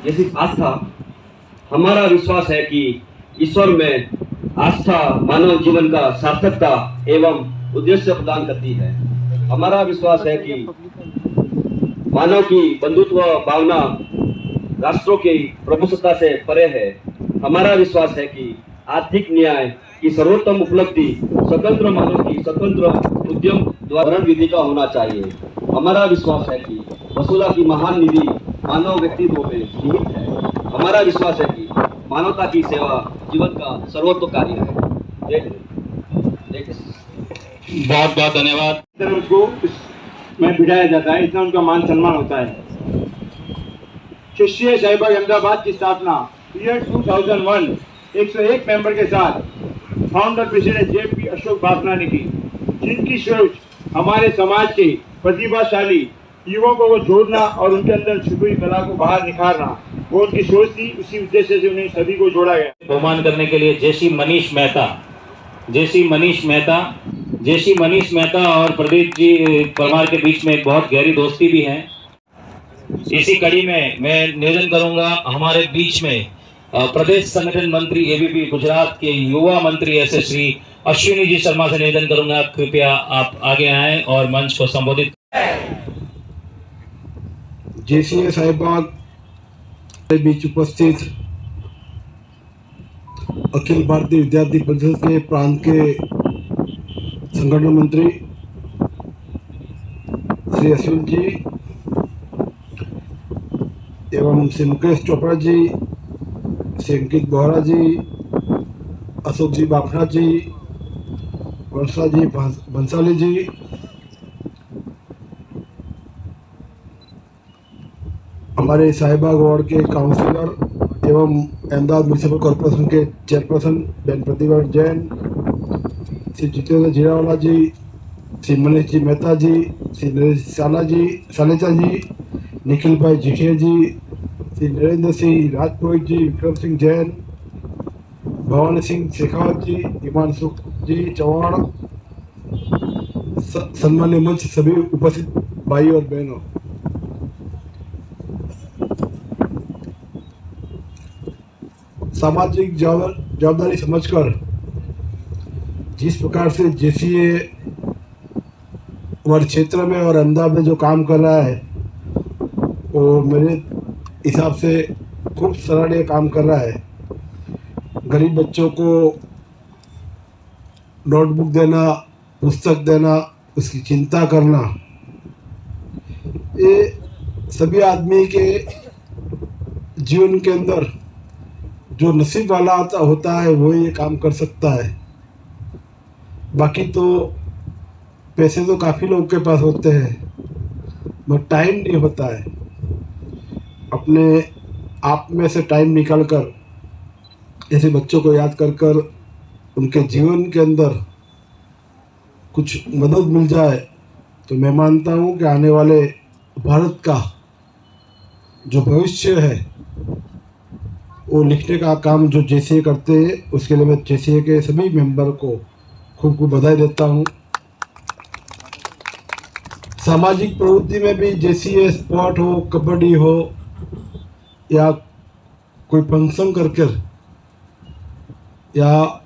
ये सिर्फ आस्था, हमारा विश्वास है कि ईश्वर में आस्था मानव जीवन का सार्थकता एवं उद्देश्य प्रदान करती है। हमारा विश्वास है कि मानव की बंधुत्व भावना राष्ट्रों की प्रभुसत्ता से परे है। हमारा विश्वास है कि आर्थिक न्याय की सर्वोत्तम उपलब्धि स्वतंत्र मानव की स्वतंत्र उद्यम द्वारा विधि का होना चाहिए। हमारा विश्वास है कि वसुधा की महान निधि मानव व्यक्तित्व में निहित है। हमारा विश्वास है कि मानवता की सेवा जीवन का सर्वोत्तम कार्य है। जय हिंद। बहुत बहुत धन्यवाद। उसको में बिठाया जाता है, इतना उनका मान सम्मान होता है। शिष्य साहिबाग अहमदाबाद की स्थापना ईयर 2001 101 मेंबर के साथ founder president JP Ashok Bafna ने की, जिनकी सोच हमारे समाज के प्रतिभाशाली युवकों को जोड़ना और उनके अंदर छुपी हुई कला को बाहर निखारना, वो उनकी सोच थी। उसी उद्देश्य से उन्हें सभी को जोड़ा गया। बहुमान करने के लिए जैसी मनीष मेहता और प्रदीप जी परमार के बीच में एक बहुत गहरी दोस्ती भी है। इसी कड़ी में मैं निवेदन करूंगा, हमारे बीच में प्रदेश संगठन मंत्री ABP गुजरात के युवा मंत्री ऐसे श्री अश्विनी जी शर्मा से निवेदन करूंगा, कृपया आप आगे आएं और मंच को संबोधित। JCA साहिबाग के बीच उपस्थित अखिल भारतीय विद्यार्थी परिषद के प्रांत के संगठन मंत्री श्री अश्विन जी एवं श्री मुकेश चोपड़ा जी, श्री अंकित बोहरा जी, अशोक जी बाफना जी, वर्षा जी बंसाली जी, हमारे साहिबाग वार्ड के काउंसिलर एवं अहमदाबाद म्यूनिसिपल कॉर्पोरेशन के चेयरपर्सन बहन प्रतिभा जैन, श्री जितेंद्र जीरावाला जी, श्री मनीष जी मेहता जी, श्री नरेश सालेचा जी, निखिल भाई जिठिया जी, श्री नरेंद्र सिंह राजपुरोहित जी, विक्रम सिंह जैन, भवानी सिंह शेखावत जी, हिमांशु जी चौहान, सम्मान्य मंच सभी उपस्थित भाई और बहनों, सामाजिक जवाबदारी समझकर जिस प्रकार से JCA हमारे क्षेत्र में और अहमदाबाद में जो काम कर रहा है, वो मेरे हिसाब से खूब सराहनीय काम कर रहा है। गरीब बच्चों को नोटबुक देना, पुस्तक देना, उसकी चिंता करना, ये सभी आदमी के जीवन के अंदर जो नसीब वाला होता है वो ये काम कर सकता है। बाकी तो पैसे तो काफ़ी लोगों के पास होते हैं, मगर टाइम नहीं होता है। अपने आप में से टाइम निकाल कर ऐसे बच्चों को याद कर कर उनके जीवन के अंदर कुछ मदद मिल जाए तो मैं मानता हूँ कि आने वाले भारत का जो भविष्य है वो लिखने का काम जो JCA करते हैं, उसके लिए मैं JCA के सभी मेंबर को खूब खूब बधाई देता हूँ। सामाजिक प्रवृत्ति में भी JCA स्पोर्ट हो, कबड्डी हो या कोई फंक्शन करके, या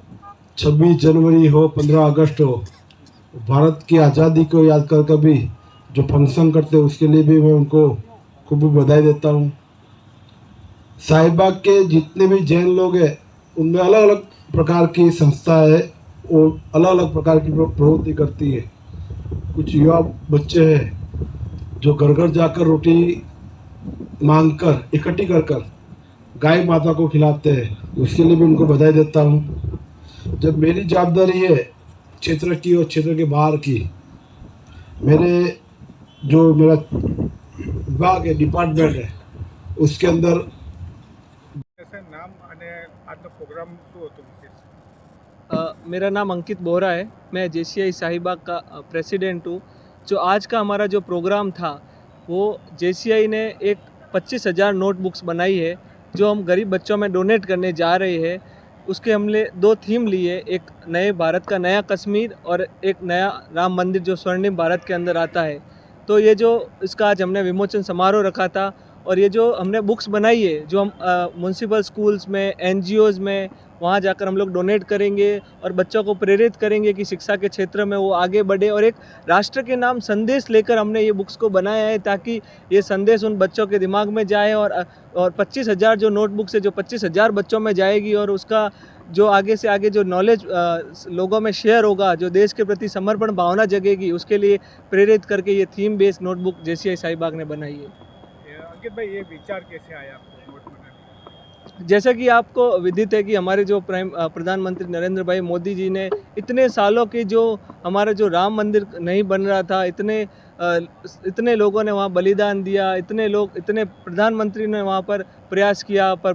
26 जनवरी हो, 15 अगस्त हो, भारत की आज़ादी को याद कर कर भी जो फंक्शन करते हैं उसके लिए भी मैं उनको खूब बधाई देता हूँ। साहिबाग के जितने भी जैन लोग हैं उनमें अलग अलग प्रकार की संस्था है, वो अलग अलग प्रकार की प्रवृत्ति करती है। कुछ युवा बच्चे हैं जो घर घर जाकर रोटी मांगकर इकट्ठी कर कर गाय माता को खिलाते हैं, उसके लिए भी उनको बधाई देता हूँ। जब मेरी जवाबदारी है क्षेत्र की और क्षेत्र के बाहर की, मेरा विभाग है, डिपार्टमेंट है, उसके अंदर नाम અને આજનો પ્રોગ્રામ શું હતો વિશેષ? मेरा नाम अंकित बोहरा है, मैं JCI शाहीबाग का प्रेसिडेंट हूँ। जो आज का हमारा जो प्रोग्राम था वो JCI ने एक 25,000 नोटबुक्स बनाई है जो हम गरीब बच्चों में डोनेट करने जा रहे हैं। उसके हमने 2 थीम लिए, एक नए भारत का नया कश्मीर और एक नया राम मंदिर जो स्वर्णिम भारत के अंदर आता है। तो ये जो इसका आज हमने विमोचन समारोह रखा था और ये जो हमने बुक्स बनाई है जो हम म्यूनसिपल स्कूल्स में NGOs में वहाँ जाकर हम लोग डोनेट करेंगे और बच्चों को प्रेरित करेंगे कि शिक्षा के क्षेत्र में वो आगे बढ़े, और एक राष्ट्र के नाम संदेश लेकर हमने ये बुक्स को बनाया है ताकि ये संदेश उन बच्चों के दिमाग में जाए। और 25,000 जो नोटबुक्स है जो 25,000 बच्चों में जाएगी और उसका जो आगे से आगे जो नॉलेज लोगों में शेयर होगा, जो देश के प्रति समर्पण भावना जगेगी, उसके लिए प्रेरित करके ये theme based notebook JCI Shahibaug ने बनाई है। अंकित भाई, ये विचार कैसे आया आपको नोट बनाने का? जैसा कि आपको विदित है कि हमारे जो प्रधानमंत्री नरेंद्र भाई मोदी जी ने इतने सालों के जो हमारा जो राम मंदिर नहीं बन रहा था, इतने लोगों ने वहाँ बलिदान दिया, इतने प्रधानमंत्री ने वहाँ पर प्रयास किया, पर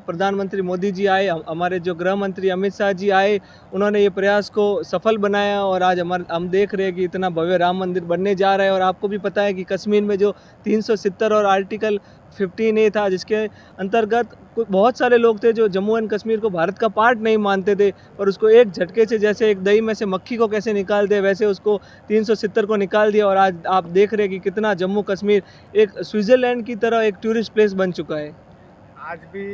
प्रधानमंत्री मोदी जी आए, हमारे जो गृह मंत्री अमित शाह जी आए, उन्होंने ये प्रयास को सफल बनाया और आज हम देख रहे हैं कि इतना भव्य राम मंदिर बनने जा रहा है। और आपको भी पता है कि कश्मीर में जो 370 और आर्टिकल 15A था, जिसके अंतर्गत बहुत सारे लोग थे जो जम्मू एंड कश्मीर को भारत का पार्ट नहीं मानते थे, और उसको एक झटके से, जैसे एक दही में से मक्खी को कैसे निकालते वैसे उसको 370 को निकाल दिया। और आज आप देख रहे हैं कि कितना जम्मू कश्मीर एक स्विट्ज़रलैंड की तरह एक टूरिस्ट प्लेस बन चुका है। आज भी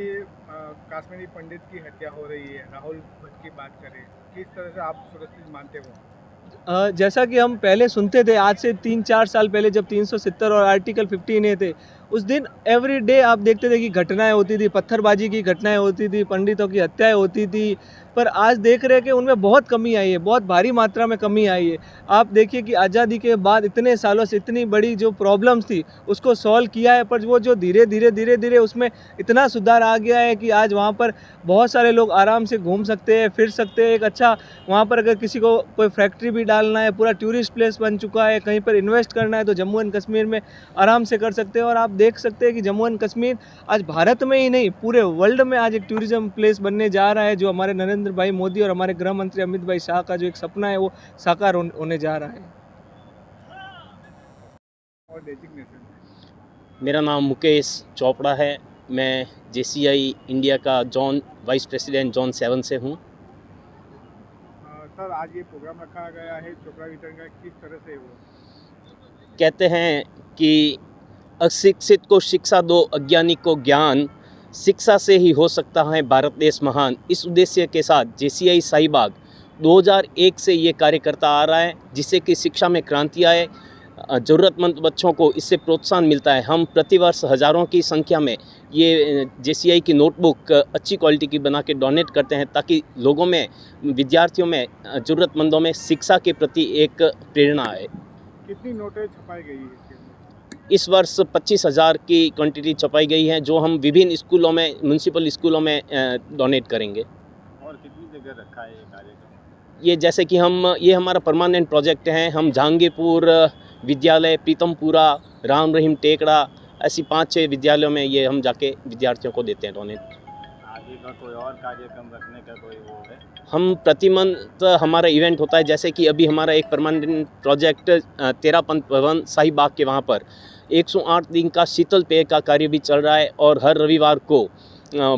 कश्मीरी पंडित की हत्या हो रही है। राहुल भट्ट की बात करें, किस तरह से आप सुरक्षित मानते हो? जैसा कि हम पहले सुनते थे, आज से 3-4 साल पहले जब 370 और आर्टिकल 15A थे, उस दिन एवरी डे आप देखते थे कि घटनाएं होती थी, पत्थरबाजी की घटनाएं होती थी, पंडितों की हत्याएं होती थी। पर आज देख रहे हैं कि उनमें बहुत कमी आई है, बहुत भारी मात्रा में कमी आई है। आप देखिए कि आज़ादी के बाद इतने सालों से इतनी बड़ी जो प्रॉब्लम्स थी उसको सॉल्व किया है, पर वो जो धीरे धीरे उसमें इतना सुधार आ गया है कि आज वहाँ पर बहुत सारे लोग आराम से घूम सकते हैं, फिर सकते हैं। एक अच्छा वहाँ पर अगर किसी को कोई फैक्ट्री भी डालना है, पूरा टूरिस्ट प्लेस बन चुका है, कहीं पर इन्वेस्ट करना है तो जम्मू एंड कश्मीर में आराम से कर सकते हैं। और आप देख सकते हैं कि जम्मू एंड कश्मीर आज भारत में ही नहीं, पूरे वर्ल्ड में आज एक टूरिज्म प्लेस बनने जा रहा है, जो हमारे नरेंद्र भाई मोदी और हमारे गृह मंत्री अमित भाई शाह का जो एक सपना है वो साकार होने जा रहा है। और डेजिग्नेशन? मेरा नाम मुकेश चोपड़ा है। मैं JCI इंडिया का वाइस प्रेसिडेंट जोन 7 से हूँ। सर, आज ये प्रोग्राम रखा गया है चोपड़ा वितरण का, किस तरह से वो? कहते हैं कि अशिक्षित को शिक्षा दो, अज्ञानी को ज्ञान, शिक्षा से ही हो सकता है भारत देश महान। इस उद्देश्य के साथ JCI शाहीबाग 2001 से ये कार्य करता आ रहा है, जिससे कि शिक्षा में क्रांति आए, ज़रूरतमंद बच्चों को इससे प्रोत्साहन मिलता है। हम प्रतिवर्ष हज़ारों की संख्या में ये JCI की नोटबुक अच्छी क्वालिटी की बना के डोनेट करते हैं, ताकि लोगों में, विद्यार्थियों में, ज़रूरतमंदों में शिक्षा के प्रति एक प्रेरणा आए। कितनी नोटें छपाई गई है? इस वर्ष 25,000 की क्वांटिटी छपाई गई है, जो हम विभिन्न स्कूलों में, म्यूनसिपल स्कूलों में डोनेट करेंगे। और कितनी जगह रखा है ये कार्यक्रम? ये जैसे कि ये हमारा परमानेंट प्रोजेक्ट है। हम जहांगीरपुर विद्यालय, प्रीतमपुरा, राम रहीम टेकड़ा, ऐसी 5-6 विद्यालयों में ये हम जाके विद्यार्थियों को देते हैं डोनेट। आगे का कोई और कार्यक्रम रखने का कोई वो है? हम प्रति मंथ हमारा इवेंट होता है, जैसे कि अभी हमारा एक परमानेंट प्रोजेक्ट 13 पंथ भवन शाहीबाग के वहाँ पर 108 दिन का शीतल पेय का कार्य भी चल रहा है, और हर रविवार को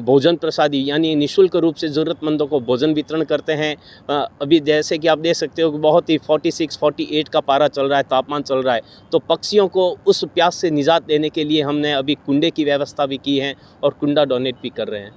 भोजन प्रसादी यानी निःशुल्क रूप से ज़रूरतमंदों को भोजन वितरण करते हैं। अभी जैसे कि आप देख सकते हो कि बहुत ही 46-48 का पारा चल रहा है, तापमान चल रहा है, तो पक्षियों को उस प्यास से निजात देने के लिए हमने अभी कुंडे की व्यवस्था भी की है और कुंडा डोनेट भी कर रहे हैं।